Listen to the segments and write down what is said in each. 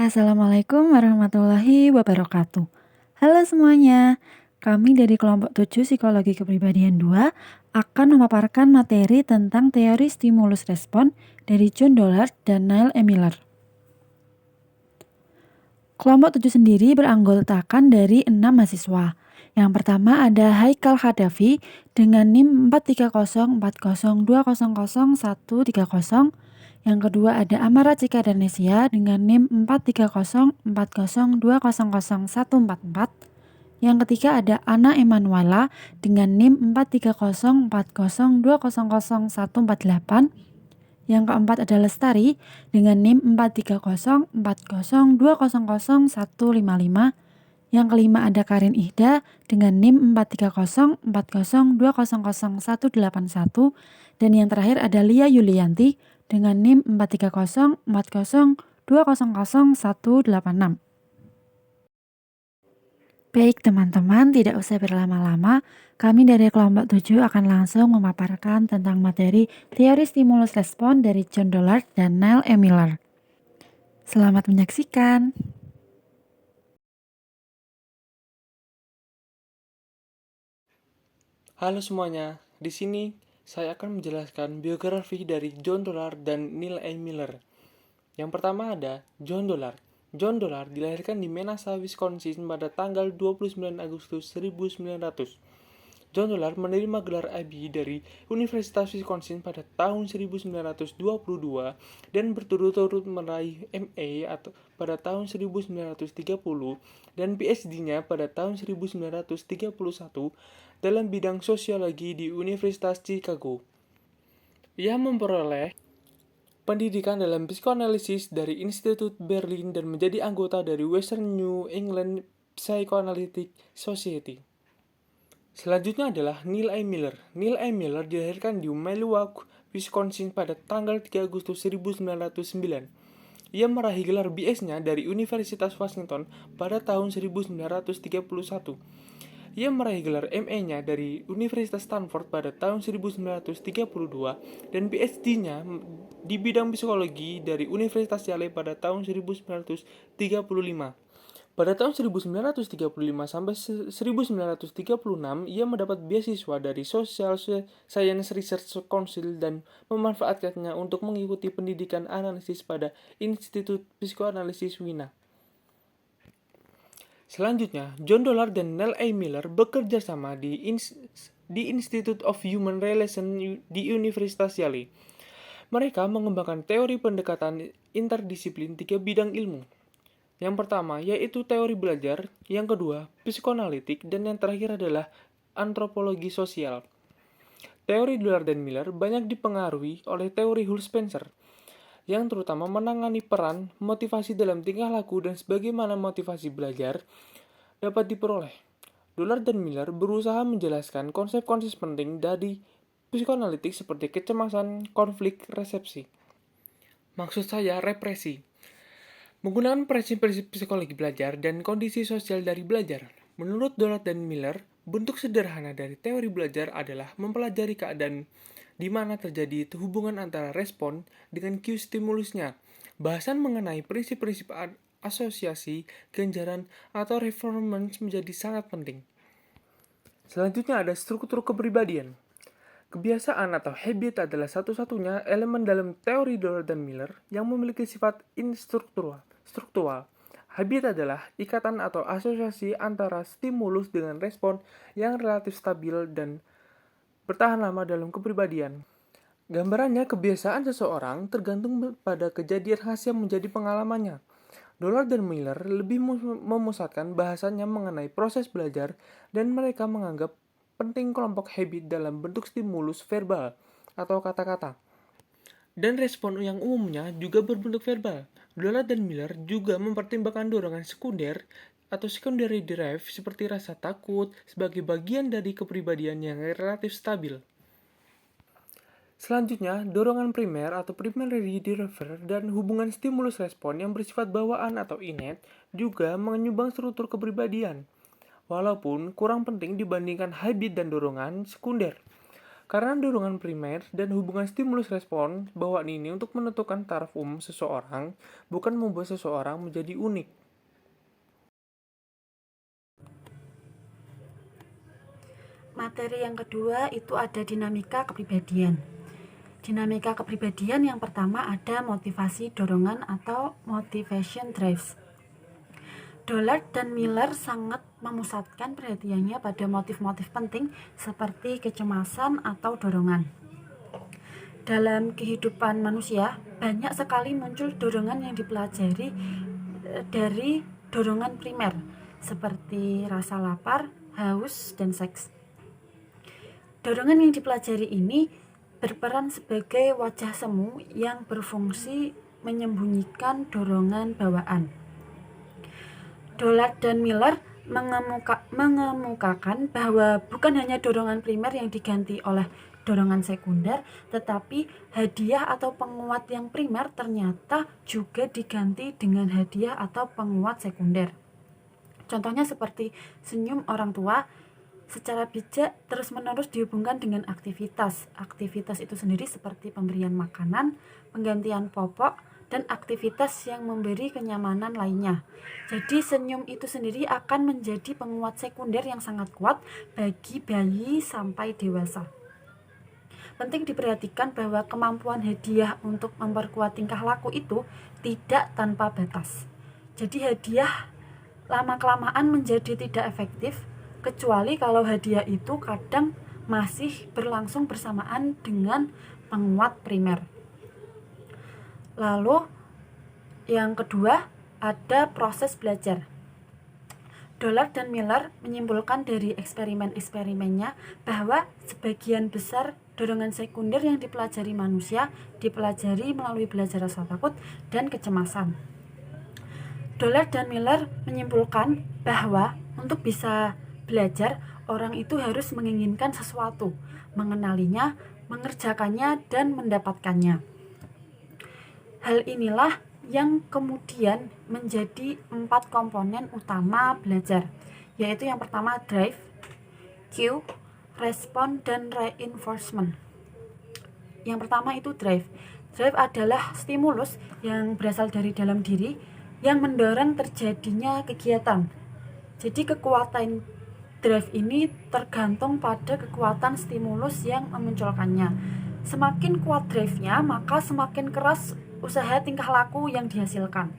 Assalamualaikum warahmatullahi wabarakatuh. Halo semuanya, kami dari kelompok 7 Psikologi Kepribadian 2 akan memaparkan materi tentang teori stimulus respon dari John Dollard dan Neil E. Miller. Kelompok 7 sendiri beranggotakan dari 6 mahasiswa. Yang pertama ada Haikal Khadafi dengan NIM 43040200130. Yang kedua ada Amara Cika Danesia dengan NIM 43040200144. Yang ketiga ada Ana Emanuela dengan NIM 43040200148. Yang keempat ada Lestari dengan NIM 43040200155. Yang kelima ada Karin Ihda dengan NIM 43040200181. Dan yang terakhir ada Lia Yulianti dengan NIM 43040200186. Baik teman-teman, tidak usah berlama-lama, kami dari kelompok 7 akan langsung memaparkan tentang materi teori stimulus respon dari John Dollard dan Neil E. Miller. Selamat menyaksikan. Halo semuanya, di sini saya akan menjelaskan biografi dari John Dollard dan Neil A. Miller. Yang pertama ada John Dollard. John Dollard dilahirkan di Menasa, Wisconsin pada tanggal 29 Agustus 1900. John Dollard menerima gelar IB dari Universitas Wisconsin pada tahun 1922 dan berturut-turut meraih MA pada tahun 1930 dan PhD-nya pada tahun 1931 dalam bidang sosiologi di Universitas Chicago. Ia memperoleh pendidikan dalam psikoanalisis dari Institut Berlin dan menjadi anggota dari Western New England Psychoanalytic Society. Selanjutnya adalah Neil A. Miller. Neil A. Miller dilahirkan di Milwaukee, Wisconsin pada tanggal 3 Agustus 1909. Ia meraih gelar BS-nya dari Universitas Washington pada tahun 1931. Ia meraih gelar MA-nya dari Universitas Stanford pada tahun 1932 dan PhD-nya di bidang psikologi dari Universitas Yale pada tahun 1935. Pada tahun 1935 sampai 1936, ia mendapat beasiswa dari Social Science Research Council dan memanfaatkannya untuk mengikuti pendidikan analisis pada Institut Psikoanalisis Wina. Selanjutnya, John Dollard dan Neil A. Miller bekerja sama di Institute of Human Relations di Universitas Yale. Mereka mengembangkan teori pendekatan interdisiplin 3 bidang ilmu. Yang pertama yaitu teori belajar, yang kedua psikoanalitik, dan yang terakhir adalah antropologi sosial. Teori Dollard dan Miller banyak dipengaruhi oleh teori Hull Spencer, yang terutama menangani peran, motivasi dalam tingkah laku dan sebagaimana motivasi belajar dapat diperoleh. Dollard dan Miller berusaha menjelaskan konsep-konsep penting dari psikoanalitik seperti kecemasan, konflik, resepsi. Maksud saya represi. Menggunakan prinsip-prinsip psikologi belajar dan kondisi sosial dari belajar. Menurut Dollard dan Miller, bentuk sederhana dari teori belajar adalah mempelajari keadaan di mana terjadi hubungan antara respon dengan cue stimulusnya. Bahasan mengenai prinsip-prinsip asosiasi, ganjaran, atau performance menjadi sangat penting. Selanjutnya ada struktur kepribadian. Kebiasaan atau habit adalah satu-satunya elemen dalam teori Dollard dan Miller yang memiliki sifat struktural. Habit adalah ikatan atau asosiasi antara stimulus dengan respon yang relatif stabil dan bertahan lama dalam kepribadian. Gambarannya, kebiasaan seseorang tergantung pada kejadian khas yang menjadi pengalamannya. Dollard dan Miller lebih memusatkan bahasanya mengenai proses belajar dan mereka menganggap penting kelompok habit dalam bentuk stimulus verbal atau kata-kata. Dan respon yang umumnya juga berbentuk verbal. Dollard dan Miller juga mempertimbangkan dorongan sekunder atau secondary drive seperti rasa takut sebagai bagian dari kepribadian yang relatif stabil. Selanjutnya, dorongan primer atau primary driver dan hubungan stimulus respon yang bersifat bawaan atau innate juga menyumbang struktur kepribadian, walaupun kurang penting dibandingkan habit dan dorongan sekunder. Karena dorongan primer dan hubungan stimulus respon bawaan ini untuk menentukan taraf umum seseorang, bukan membuat seseorang menjadi unik. Materi yang kedua itu ada dinamika kepribadian. Dinamika kepribadian yang pertama ada motivasi dorongan atau motivation drives. Dollard dan Miller sangat memusatkan perhatiannya pada motif-motif penting seperti kecemasan atau dorongan. Dalam kehidupan manusia, banyak sekali muncul dorongan yang dipelajari dari dorongan primer, seperti rasa lapar, haus, dan seks. Dorongan yang dipelajari ini berperan sebagai wajah semu yang berfungsi menyembunyikan dorongan bawaan. Dollard dan Miller mengemukakan bahwa bukan hanya dorongan primer yang diganti oleh dorongan sekunder, tetapi hadiah atau penguat yang primer ternyata juga diganti dengan hadiah atau penguat sekunder. Contohnya seperti senyum orang tua secara bijak terus-menerus dihubungkan dengan aktivitas. Aktivitas itu sendiri seperti pemberian makanan, penggantian popok, dan aktivitas yang memberi kenyamanan lainnya. Jadi senyum itu sendiri akan menjadi penguat sekunder yang sangat kuat bagi bayi sampai dewasa. Penting diperhatikan bahwa kemampuan hadiah untuk memperkuat tingkah laku itu tidak tanpa batas. Jadi hadiah lama-kelamaan menjadi tidak efektif, kecuali kalau hadiah itu kadang masih berlangsung bersamaan dengan penguat primer. Lalu yang kedua ada proses belajar. Dollard dan Miller menyimpulkan dari eksperimen-eksperimennya bahwa sebagian besar dorongan sekunder yang dipelajari manusia dipelajari melalui belajar rasa takut dan kecemasan. Dollard dan Miller menyimpulkan bahwa untuk bisa belajar, orang itu harus menginginkan sesuatu, mengenalinya, mengerjakannya, dan mendapatkannya. Hal inilah yang kemudian menjadi 4 komponen utama belajar, yaitu yang pertama drive, cue, respon, dan reinforcement. Yang pertama itu drive. Drive adalah stimulus yang berasal dari dalam diri yang mendorong terjadinya kegiatan. Jadi kekuatan drive ini tergantung pada kekuatan stimulus yang memunculkannya. Semakin kuat drive-nya, maka semakin keras usaha tingkah laku yang dihasilkan.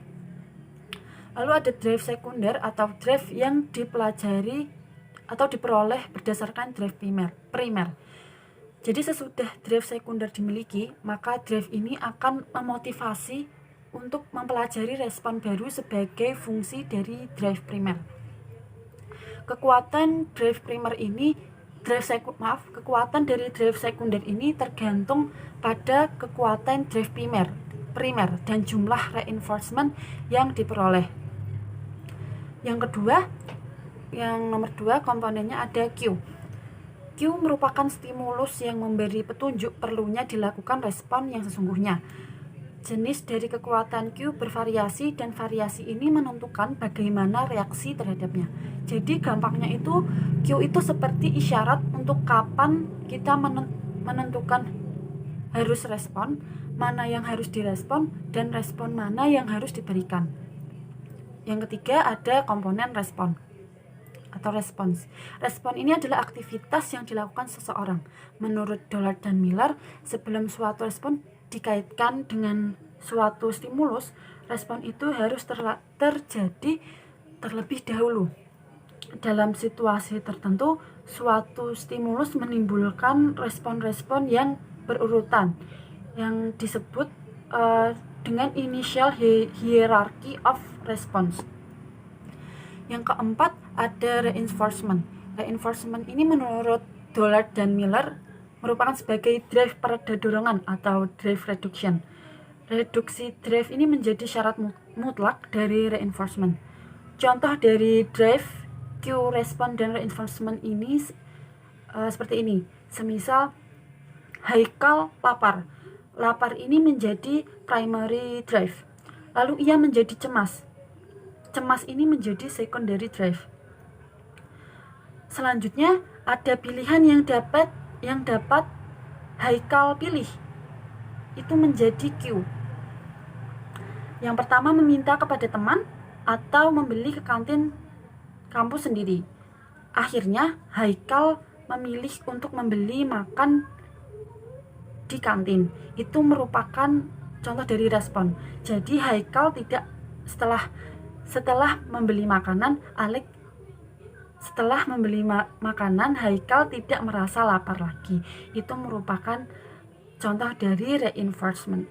Lalu ada drive sekunder atau drive yang dipelajari atau diperoleh berdasarkan drive primer. Jadi sesudah drive sekunder dimiliki, maka drive ini akan memotivasi untuk mempelajari respon baru sebagai fungsi dari drive primer. Kekuatan dari drive sekunder ini tergantung pada kekuatan drive primer dan jumlah reinforcement yang diperoleh. Yang nomor 2 komponennya ada cue. Cue merupakan stimulus yang memberi petunjuk perlunya dilakukan respon yang sesungguhnya. Jenis dari kekuatan cue bervariasi dan variasi ini menentukan bagaimana reaksi terhadapnya. Jadi gampangnya itu cue itu seperti isyarat untuk kapan kita menentukan harus respon, mana yang harus direspon, dan respon mana yang harus diberikan. Yang ketiga ada komponen respon atau respons. Respon ini adalah aktivitas yang dilakukan seseorang. Menurut Dollard dan Miller, sebelum suatu respon dikaitkan dengan suatu stimulus, respon itu harus terjadi terlebih dahulu. Dalam situasi tertentu, suatu stimulus menimbulkan respon-respon yang berurutan, yang disebut dengan initial hierarchy of response. Yang keempat ada reinforcement. Reinforcement ini menurut Dollard dan Miller merupakan sebagai drive pereda dorongan atau drive reduction. Reduksi drive ini menjadi syarat mutlak dari reinforcement. Contoh dari drive, cue, respon, dan reinforcement ini seperti ini. Semisal Haikal lapar. Lapar ini menjadi primary drive. Lalu ia menjadi cemas. Cemas ini menjadi secondary drive. Selanjutnya ada pilihan yang dapat Haikal pilih itu menjadi Q. Yang pertama, meminta kepada teman atau membeli ke kantin kampus sendiri. Akhirnya Haikal memilih untuk membeli makan di kantin. Itu merupakan contoh dari respon. Jadi Haikal tidak setelah membeli makanan, makanan, Haikal tidak merasa lapar lagi. Itu merupakan contoh dari reinforcement.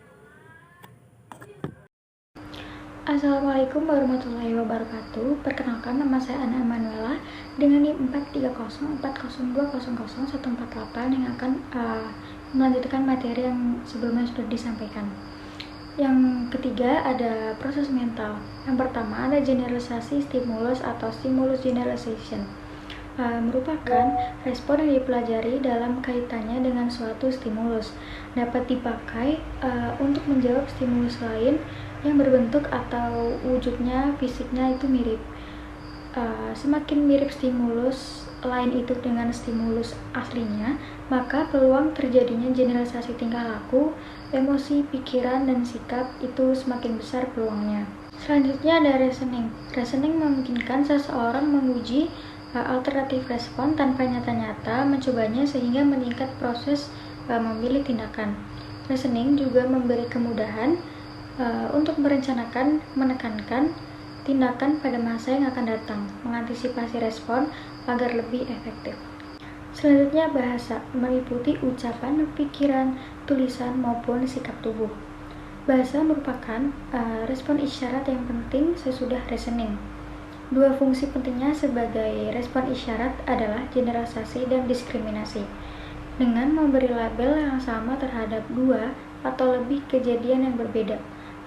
Assalamualaikum warahmatullahi wabarakatuh. Perkenalkan, nama saya Ana Emanuela dengan NIM 4304002000148 yang akan melanjutkan materi yang sebelumnya sudah disampaikan. Yang ketiga ada proses mental. Yang pertama ada generalisasi stimulus atau stimulus generalization. Merupakan respon yang dipelajari dalam kaitannya dengan suatu stimulus, dapat dipakai untuk menjawab stimulus lain yang berbentuk atau wujudnya fisiknya itu mirip. Semakin mirip stimulus lain itu dengan stimulus aslinya, maka peluang terjadinya generalisasi tingkah laku, emosi, pikiran, dan sikap itu semakin besar peluangnya. Selanjutnya ada reasoning. Reasoning memungkinkan seseorang menguji alternatif respon tanpa nyata-nyata mencobanya sehingga meningkat proses memilih tindakan. Reasoning juga memberi kemudahan untuk merencanakan, menekankan tindakan pada masa yang akan datang, mengantisipasi respon agar lebih efektif. Selanjutnya bahasa, meliputi ucapan, pikiran, tulisan, maupun sikap tubuh. Bahasa merupakan respon isyarat yang penting sesudah reasoning. Dua fungsi pentingnya sebagai respon isyarat adalah generalisasi dan diskriminasi. Dengan memberi label yang sama terhadap dua atau lebih kejadian yang berbeda,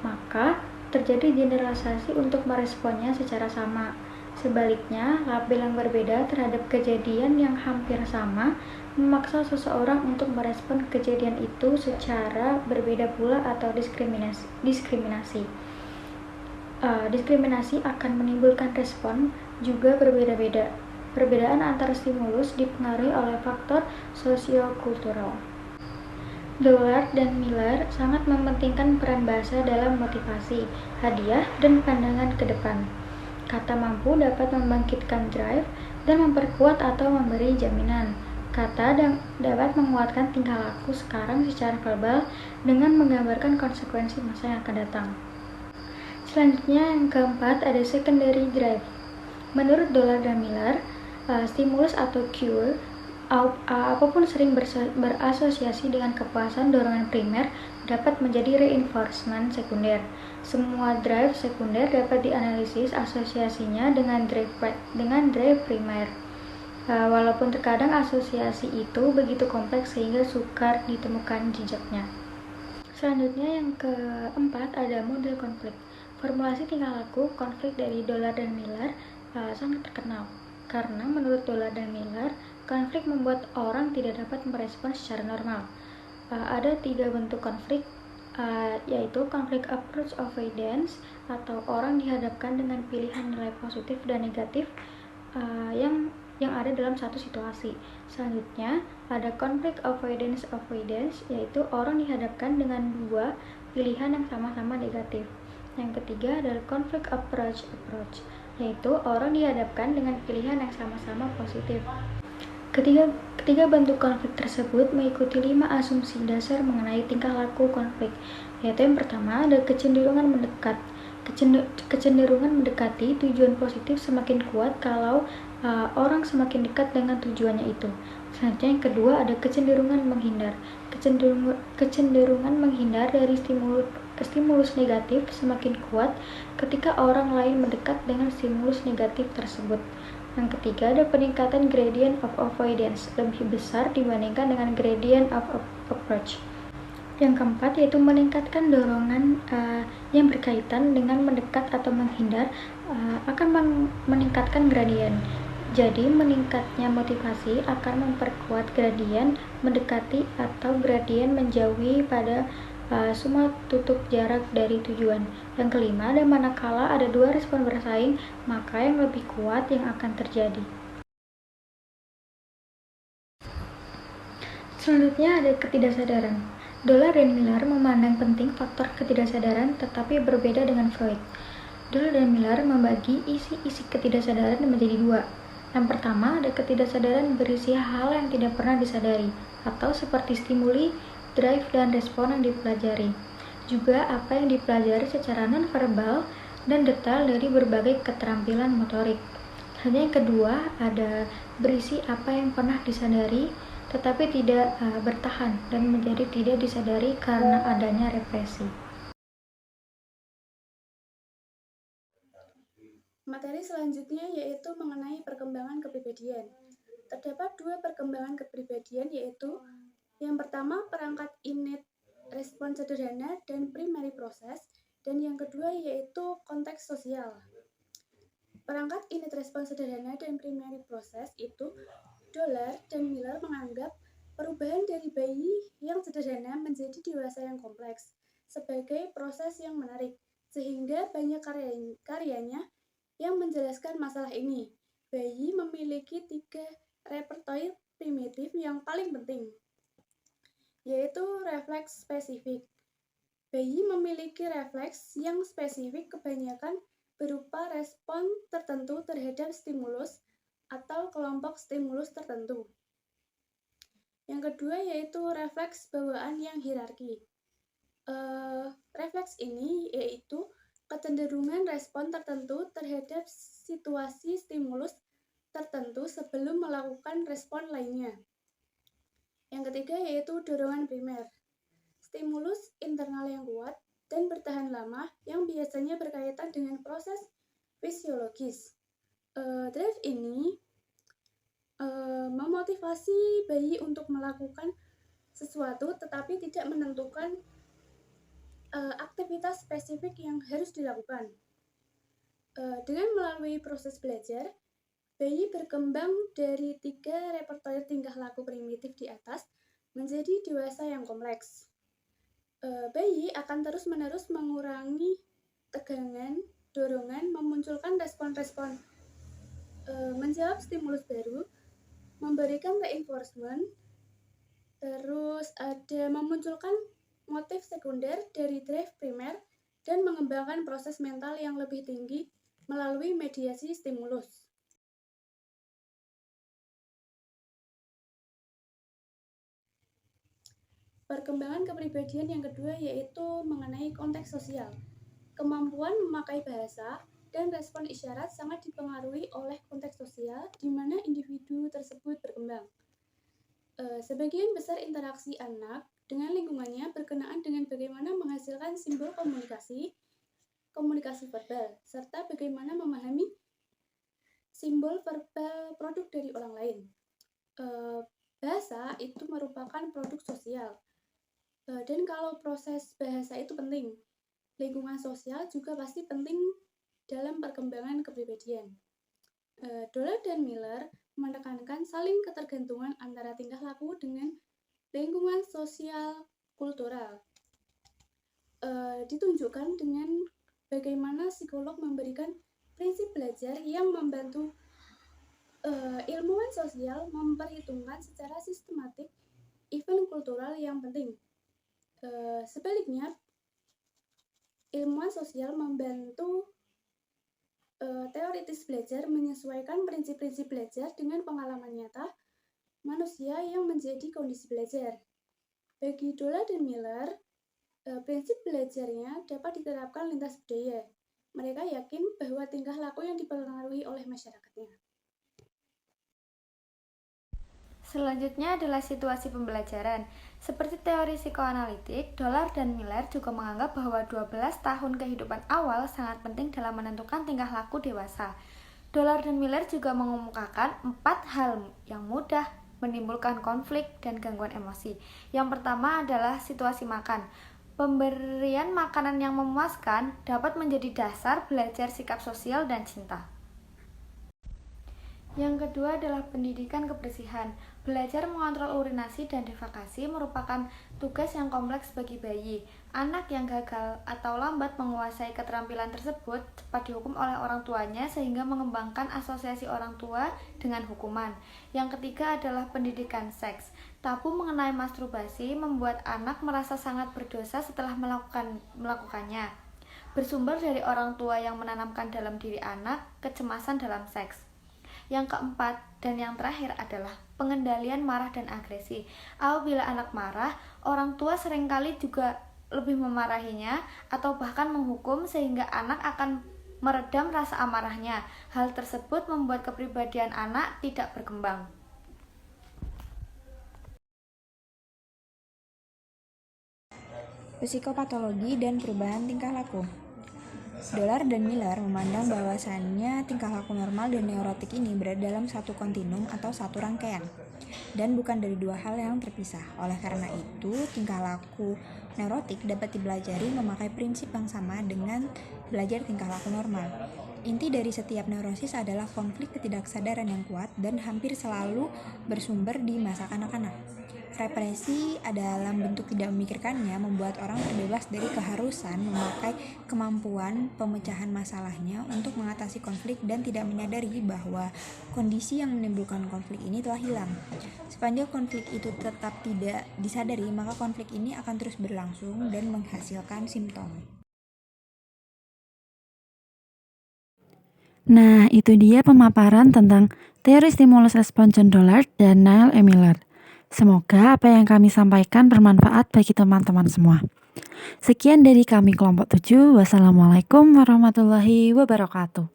maka terjadi generalisasi untuk meresponnya secara sama. Sebaliknya, label yang berbeda terhadap kejadian yang hampir sama memaksa seseorang untuk merespon kejadian itu secara berbeda pula atau diskriminasi. Diskriminasi akan menimbulkan respon juga berbeda-beda. Perbedaan antar stimulus dipengaruhi oleh faktor sosiokultural. Dollard dan Miller sangat mementingkan peran bahasa dalam motivasi, hadiah, dan pandangan ke depan. Kata mampu dapat membangkitkan drive dan memperkuat atau memberi jaminan. Kata dapat menguatkan tingkah laku sekarang secara verbal dengan menggambarkan konsekuensi masa yang akan datang. Selanjutnya yang keempat ada secondary drive. Menurut Dollard dan Miller, stimulus atau cue apapun sering berasosiasi dengan kepuasan dorongan primer dapat menjadi reinforcement sekunder. Semua drive sekunder dapat dianalisis asosiasinya dengan drive primer. Walaupun terkadang asosiasi itu begitu kompleks sehingga sukar ditemukan jejaknya. Selanjutnya yang keempat ada model konflik. Formulasi tingkah laku konflik dari Dollard dan Miller sangat terkenal. Karena menurut Dollard dan Miller, konflik membuat orang tidak dapat merespons secara normal. Ada 3 bentuk konflik, yaitu konflik approach avoidance atau orang dihadapkan dengan pilihan nilai positif dan negatif yang ada dalam satu situasi. Selanjutnya ada konflik avoidance, yaitu orang dihadapkan dengan 2 pilihan yang sama-sama negatif. Yang ketiga adalah konflik approach, yaitu orang dihadapkan dengan pilihan yang sama-sama positif. Ketiga bentuk konflik tersebut mengikuti 5 asumsi dasar mengenai tingkah laku konflik, yaitu yang pertama ada kecenderungan mendekat. Kecenderungan mendekati tujuan positif semakin kuat kalau orang semakin dekat dengan tujuannya itu. Selanjutnya yang kedua ada kecenderungan menghindar. Kecenderungan menghindar dari stimulus negatif semakin kuat ketika orang lain mendekat dengan stimulus negatif tersebut. Yang ketiga ada peningkatan gradient of avoidance lebih besar dibandingkan dengan gradient of approach. Yang keempat yaitu meningkatkan dorongan yang berkaitan dengan mendekat atau menghindar akan meningkatkan gradien. Jadi meningkatnya motivasi akan memperkuat gradien mendekati atau gradien menjauhi pada semua tutup jarak dari tujuan. Yang kelima ada manakala ada 2 respon bersaing, maka yang lebih kuat yang akan terjadi. Selanjutnya ada ketidaksadaran. Dollar dan Miller memandang penting faktor ketidaksadaran, tetapi berbeda dengan Freud. Dollar dan Miller membagi isi-isi ketidaksadaran menjadi dua. Yang pertama, ada ketidaksadaran berisi hal yang tidak pernah disadari, atau seperti stimuli, drive, dan respon yang dipelajari. Juga apa yang dipelajari secara non-verbal dan detail dari berbagai keterampilan motorik. Hanya yang kedua, ada berisi apa yang pernah disadari, tetapi tidak bertahan dan menjadi tidak disadari karena adanya represi. Materi selanjutnya yaitu mengenai perkembangan kepribadian. Terdapat dua perkembangan kepribadian, yaitu yang pertama perangkat innate respon sederhana dan primary process, dan yang kedua yaitu konteks sosial. Perangkat innate respon sederhana dan primary process itu Dollar dan Miller menganggap perubahan dari bayi yang sederhana menjadi dewasa yang kompleks sebagai proses yang menarik, sehingga banyak karyanya yang menjelaskan masalah ini. Bayi memiliki 3 repertoire primitif yang paling penting, yaitu refleks spesifik. Bayi memiliki refleks yang spesifik kebanyakan berupa respon tertentu terhadap stimulus atau kelompok stimulus tertentu. Yang kedua yaitu refleks bawaan yang hierarki. Refleks ini yaitu kecenderungan respon tertentu terhadap situasi stimulus tertentu sebelum melakukan respon lainnya. Yang ketiga yaitu dorongan primer. Stimulus internal yang kuat dan bertahan lama yang biasanya berkaitan dengan proses fisiologis. Drive ini memotivasi bayi untuk melakukan sesuatu tetapi tidak menentukan aktivitas spesifik yang harus dilakukan. Dengan melalui proses belajar, bayi berkembang dari 3 repertoire tingkah laku primitif di atas menjadi dewasa yang kompleks. Bayi akan terus-menerus mengurangi tegangan, dorongan, memunculkan respon-respon, menjawab stimulus baru, memberikan reinforcement, terus ada memunculkan motif sekunder dari drive primer, dan mengembangkan proses mental yang lebih tinggi melalui mediasi stimulus. Perkembangan kepribadian yang kedua yaitu mengenai konteks sosial. Kemampuan memakai bahasa dan respon isyarat sangat dipengaruhi oleh konteks sosial di mana individu tersebut berkembang. Sebagian besar interaksi anak dengan lingkungannya berkenaan dengan bagaimana menghasilkan simbol komunikasi verbal, serta bagaimana memahami simbol verbal produk dari orang lain. Bahasa itu merupakan produk sosial, dan kalau proses bahasa itu penting, lingkungan sosial juga pasti penting dalam perkembangan kepribadian. Dollar dan Miller menekankan saling ketergantungan antara tingkah laku dengan lingkungan sosial kultural. Ditunjukkan dengan bagaimana psikolog memberikan prinsip belajar yang membantu ilmuwan sosial memperhitungkan secara sistematik event kultural yang penting. Sebaliknya, ilmuwan sosial membantu teoritis belajar menyesuaikan prinsip-prinsip belajar dengan pengalaman nyata manusia yang menjadi kondisi belajar. Bagi Dollar dan Miller, prinsip belajarnya dapat diterapkan lintas budaya. Mereka yakin bahwa tingkah laku yang dipengaruhi oleh masyarakatnya. Selanjutnya adalah situasi pembelajaran. Seperti teori psikoanalitik, Dollar dan Miller juga menganggap bahwa 12 tahun kehidupan awal sangat penting dalam menentukan tingkah laku dewasa. Dollar dan Miller juga mengemukakan 4 hal yang mudah menimbulkan konflik dan gangguan emosi. Yang pertama adalah situasi makan. Pemberian makanan yang memuaskan dapat menjadi dasar belajar sikap sosial dan cinta. Yang kedua adalah pendidikan kebersihan. Belajar mengontrol urinasi dan defekasi merupakan tugas yang kompleks bagi bayi. Anak yang gagal atau lambat menguasai keterampilan tersebut cepat dihukum oleh orang tuanya sehingga mengembangkan asosiasi orang tua dengan hukuman. Yang ketiga adalah pendidikan seks. Tabu mengenai masturbasi membuat anak merasa sangat berdosa setelah melakukannya. Bersumber dari orang tua yang menanamkan dalam diri anak kecemasan dalam seks. Yang keempat dan yang terakhir adalah pengendalian marah dan agresi. Apabila anak marah, orang tua seringkali juga lebih memarahinya atau bahkan menghukum sehingga anak akan meredam rasa amarahnya. Hal tersebut membuat kepribadian anak tidak berkembang. Psikopatologi dan perubahan tingkah laku. Dolar dan Miller memandang bahwasannya tingkah laku normal dan neurotik ini berada dalam satu kontinum atau satu rangkaian, dan bukan dari dua hal yang terpisah. Oleh karena itu, tingkah laku neurotik dapat dipelajari memakai prinsip yang sama dengan belajar tingkah laku normal. Inti dari setiap neurosis adalah konflik ketidaksadaran yang kuat dan hampir selalu bersumber di masa kanak-kanak. Represi dalam bentuk tidak memikirkannya membuat orang terbebas dari keharusan memakai kemampuan pemecahan masalahnya untuk mengatasi konflik dan tidak menyadari bahwa kondisi yang menimbulkan konflik ini telah hilang. Sepanjang konflik itu tetap tidak disadari, maka konflik ini akan terus berlangsung dan menghasilkan simptom. Nah, itu dia pemaparan tentang teori stimulus respons John Dollard dan Neil E. Miller. Semoga apa yang kami sampaikan bermanfaat bagi teman-teman semua. Sekian dari kami kelompok 7. Wassalamualaikum warahmatullahi wabarakatuh.